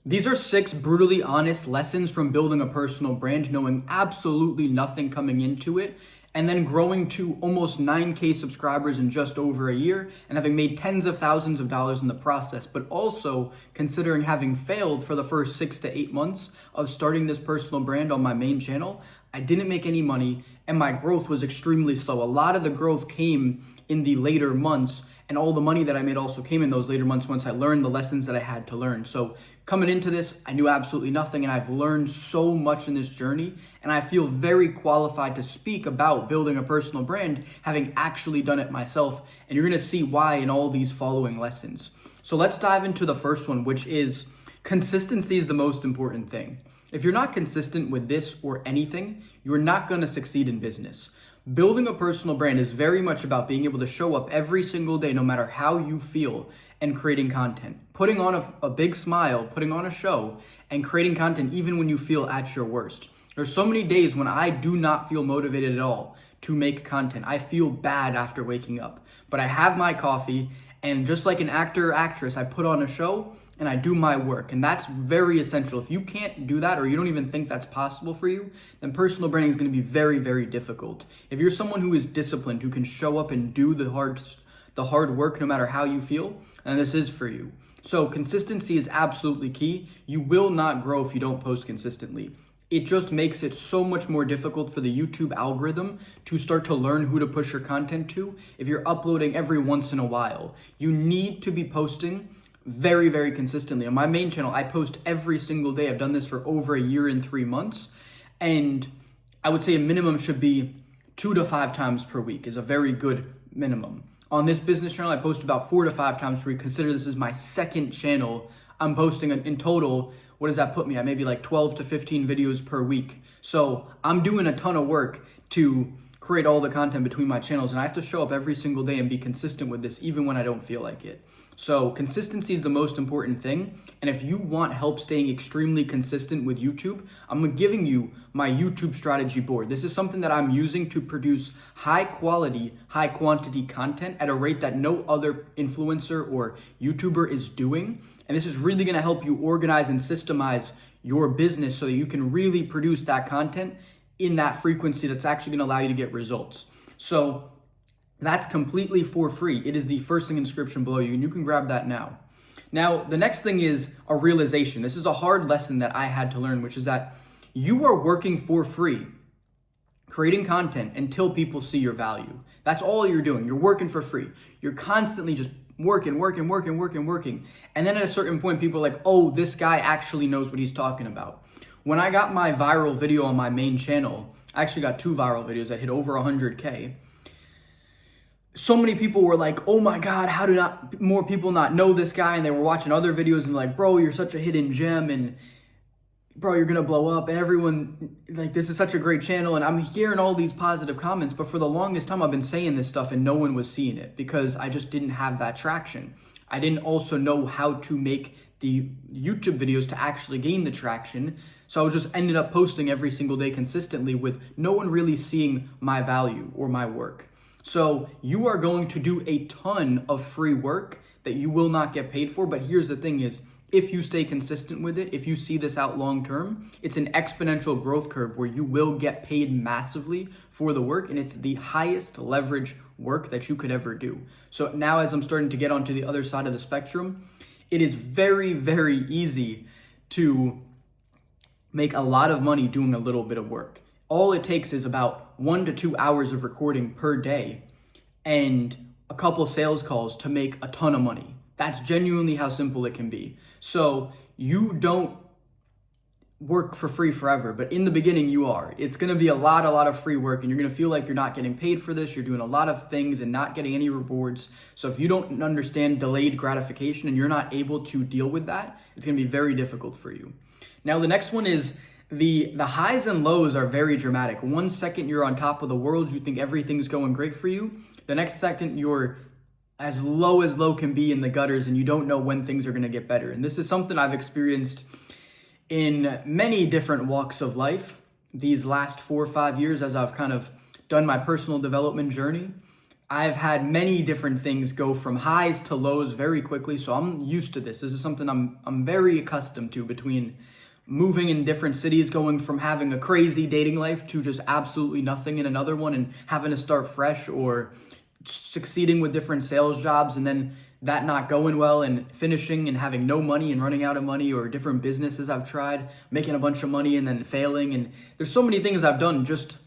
These are 6 brutally honest lessons from building a personal brand, knowing absolutely nothing coming into it, and then growing to almost 9K subscribers in just over a year and having made tens of thousands of dollars in the process, but also considering having failed for the first 6 to 8 months of starting this personal brand on my main channel. I didn't make any money and my growth was extremely slow. A lot of the growth came in the later months, and all the money that I made also came in those later months once I learned the lessons that I had to learn. So coming into this, I knew absolutely nothing, and I've learned so much in this journey, and I feel very qualified to speak about building a personal brand, having actually done it myself, and you're gonna see why in all these following lessons. So let's dive into the first one, which is consistency is the most important thing. If you're not consistent with this or anything, you're not gonna succeed in business. Building a personal brand is very much about being able to show up every single day, no matter how you feel, and creating content. Putting on a big smile, putting on a show, and creating content even when you feel at your worst. There's so many days when I do not feel motivated at all to make content. I feel bad after waking up, but I have my coffee, and just like an actor or actress, I put on a show and I do my work. And that's very essential. If you can't do that, or you don't even think that's possible for you, then personal branding is going to be very, very difficult. If you're someone who is disciplined, who can show up and do the hard work no matter how you feel, then this is for you. So consistency is absolutely key. You will not grow if you don't post consistently. It just makes it so much more difficult for the YouTube algorithm to start to learn who to push your content to if you're uploading every once in a while. You need to be posting very, very consistently. On my main channel, I post every single day. I've done this for over a year and 3 months. And I would say a minimum should be 2 to 5 times per week is a very good minimum. On this business channel, I post about 4 to 5 times per week. Consider this is my second channel. I'm posting in total, what does that put me at? Maybe like 12 to 15 videos per week. So I'm doing a ton of work to create all the content between my channels, and I have to show up every single day and be consistent with this even when I don't feel like it. So consistency is the most important thing, and if you want help staying extremely consistent with YouTube, I'm giving you my YouTube strategy board. This is something that I'm using to produce high quality, high quantity content at a rate that no other influencer or YouTuber is doing, and this is really going to help you organize and systemize your business so that you can really produce that content in that frequency that's actually going to allow you to get results. So that's completely for free. It is the first link in the description below you, and you can grab that now. Now, the next thing is a realization. This is a hard lesson that I had to learn, which is that you are working for free, creating content until people see your value. That's all you're doing. You're working for free. You're constantly just working. And then at a certain point, people are like, oh, this guy actually knows what he's talking about. When I got my viral video on my main channel, I actually got 2 viral videos that hit over 100K. So many people were like, oh my God, how do not more people not know this guy? And they were watching other videos and like, bro, you're such a hidden gem, and bro, you're gonna blow up, and everyone, like, this is such a great channel. And I'm hearing all these positive comments, but for the longest time I've been saying this stuff and no one was seeing it because I just didn't have that traction. I didn't also know how to make the YouTube videos to actually gain the traction. So I just ended up posting every single day consistently with no one really seeing my value or my work. So you are going to do a ton of free work that you will not get paid for. But here's the thing is, if you stay consistent with it, if you see this out long term, it's an exponential growth curve where you will get paid massively for the work, and it's the highest leverage work that you could ever do. So now as I'm starting to get onto the other side of the spectrum, it is very, very easy to make a lot of money doing a little bit of work. All it takes is about 1 to 2 hours of recording per day and a couple sales calls to make a ton of money. That's genuinely how simple it can be. So you don't work for free forever, but in the beginning you are. It's gonna be a lot of free work, and you're gonna feel like you're not getting paid for this. You're doing a lot of things and not getting any rewards. So if you don't understand delayed gratification and you're not able to deal with that, it's gonna be very difficult for you. Now the next one is the highs and lows are very dramatic. 1 second you're on top of the world, you think everything's going great for you. The next second you're as low can be in the gutters, and you don't know when things are gonna get better. And this is something I've experienced in many different walks of life these last 4 or 5 years as I've kind of done my personal development journey. I've had many different things go from highs to lows very quickly, so I'm used to this. This is something I'm very accustomed to, between moving in different cities, going from having a crazy dating life to just absolutely nothing in another one and having to start fresh, or succeeding with different sales jobs and then that not going well and finishing and having no money and running out of money, or different businesses I've tried, making a bunch of money and then failing. And there's so many things I've done just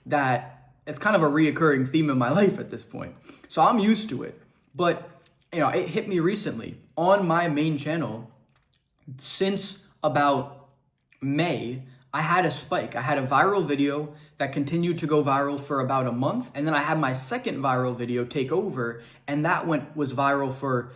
that it's kind of a reoccurring theme in my life at this point. So I'm used to it. But, it hit me recently on my main channel. Since about May, I had a spike. I had a viral video that continued to go viral for about a month. And then I had my second viral video take over, and that was viral for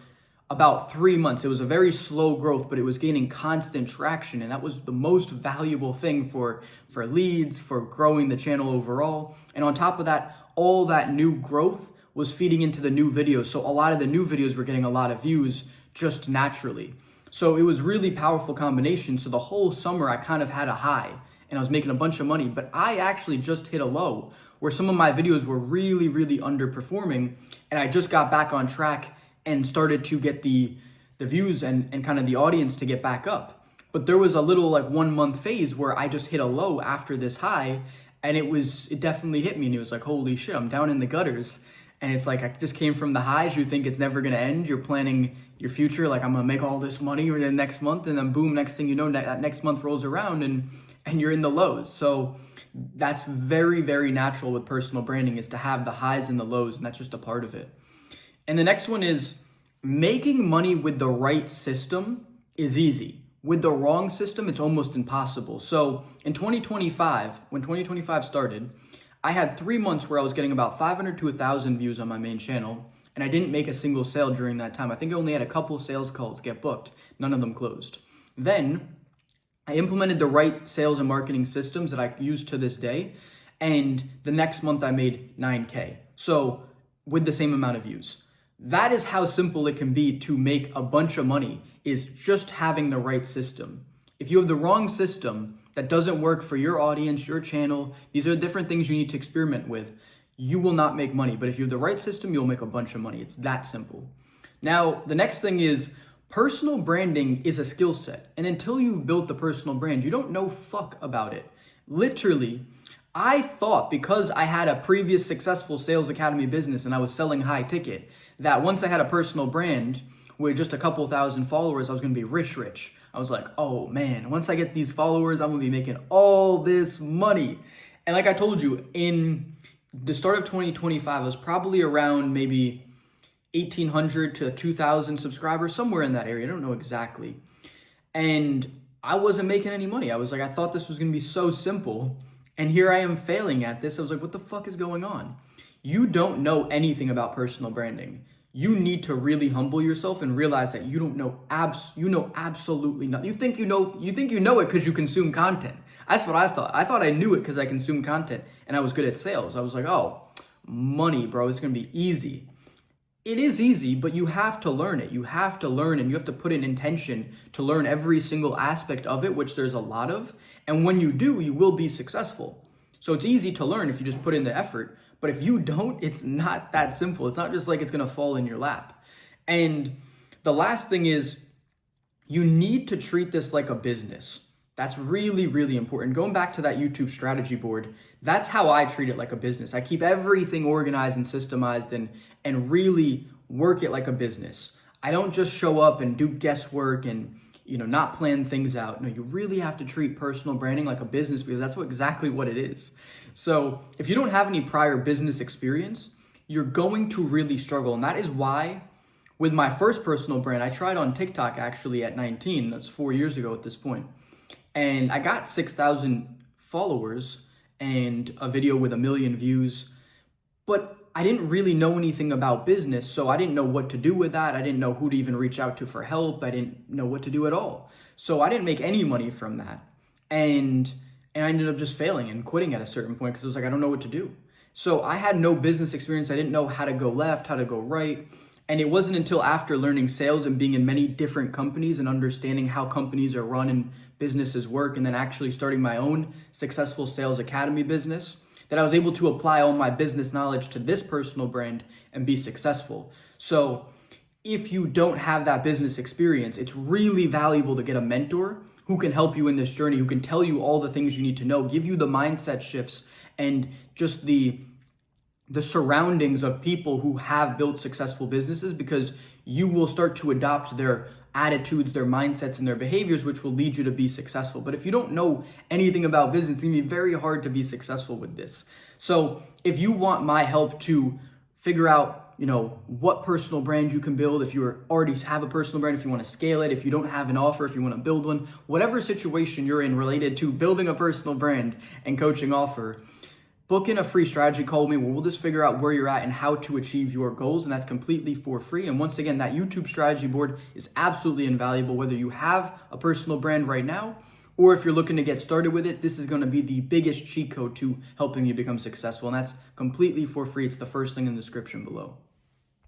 about 3 months. It was a very slow growth, but it was gaining constant traction. And that was the most valuable thing for leads, for growing the channel overall. And on top of that, all that new growth was feeding into the new videos. So a lot of the new videos were getting a lot of views just naturally. So it was really powerful combination. So the whole summer I kind of had a high and I was making a bunch of money, but I actually just hit a low where some of my videos were really, really underperforming, and I just got back on track and started to get the views and kind of the audience to get back up. But there was a little 1 month phase where I just hit a low after this high, and it definitely hit me, and it was like, holy shit, I'm down in the gutters. And it's like, I just came from the highs. You think it's never gonna end. You're planning your future, like I'm gonna make all this money in the next month, and then boom, next thing you know, that next month rolls around and you're in the lows. So that's very, very natural with personal branding, is to have the highs and the lows, and that's just a part of it. And the next one is, making money with the right system is easy. With the wrong system, it's almost impossible. So in 2025, when 2025 started, I had 3 months where I was getting about 500 to 1,000 views on my main channel, and I didn't make a single sale during that time. I think I only had a couple sales calls get booked. None of them closed. Then I implemented the right sales and marketing systems that I use to this day, and the next month I made 9K. So with the same amount of views. That is how simple it can be to make a bunch of money, is just having the right system. If you have the wrong system that doesn't work for your audience, your channel, these are different things you need to experiment with, you will not make money. But if you have the right system, you'll make a bunch of money. It's that simple. Now, the next thing is, personal branding is a skill set. And until you've built the personal brand, you don't know fuck about it. Literally, I thought, because I had a previous successful sales academy business and I was selling high ticket, that once I had a personal brand with just a couple thousand followers, I was gonna be rich. I was like, oh man, once I get these followers, I'm gonna be making all this money. And like I told you, in the start of 2025, I was probably around maybe 1,800 to 2,000 subscribers, somewhere in that area. I don't know exactly. And I wasn't making any money. I thought this was gonna be so simple. And here I am failing at this. I was like, what the fuck is going on? You don't know anything about personal branding. You need to really humble yourself and realize that you don't know you know absolutely nothing. You think you know it because you consume content. That's what I thought. I thought I knew it because I consumed content and I was good at sales. I was like, oh, money, bro, it's gonna be easy. It is easy, but you have to learn it. You have to learn, and you have to put in intention to learn every single aspect of it, which there's a lot of. And when you do, you will be successful. So it's easy to learn if you just put in the effort. But if you don't, it's not that simple. It's not just like it's gonna fall in your lap. And the last thing is, you need to treat this like a business. That's really, really important. Going back to that YouTube strategy board, that's how I treat it, like a business. I keep everything organized and systemized and really work it like a business. I don't just show up and do guesswork and not plan things out. No, you really have to treat personal branding like a business, because that's exactly what it is. So if you don't have any prior business experience, you're going to really struggle. And that is why with my first personal brand, I tried on TikTok actually at 19. That's 4 years ago at this point. And I got 6,000 followers and a video with 1 million views, but I didn't really know anything about business, so I didn't know what to do with that. I didn't know who to even reach out to for help. I didn't know what to do at all. So I didn't make any money from that. And I ended up just failing and quitting at a certain point because I was like, I don't know what to do. So I had no business experience. I didn't know how to go left, how to go right. And it wasn't until after learning sales and being in many different companies and understanding how companies are run and businesses work, and then actually starting my own successful sales academy business, that I was able to apply all my business knowledge to this personal brand and be successful. So if you don't have that business experience, it's really valuable to get a mentor who can help you in this journey, who can tell you all the things you need to know, give you the mindset shifts and just the surroundings of people who have built successful businesses, because you will start to adopt their attitudes, their mindsets, and their behaviors, which will lead you to be successful. But if you don't know anything about business, it's gonna be very hard to be successful with this. So if you want my help to figure out, what personal brand you can build, if you already have a personal brand, if you want to scale it, if you don't have an offer, if you want to build one, whatever situation you're in related to building a personal brand and coaching offer, book in a free strategy call with me where we'll just figure out where you're at and how to achieve your goals, and that's completely for free. And once again, that YouTube strategy board is absolutely invaluable, whether you have a personal brand right now or if you're looking to get started with it. This is going to be the biggest cheat code to helping you become successful, and that's completely for free. It's the first thing in the description below.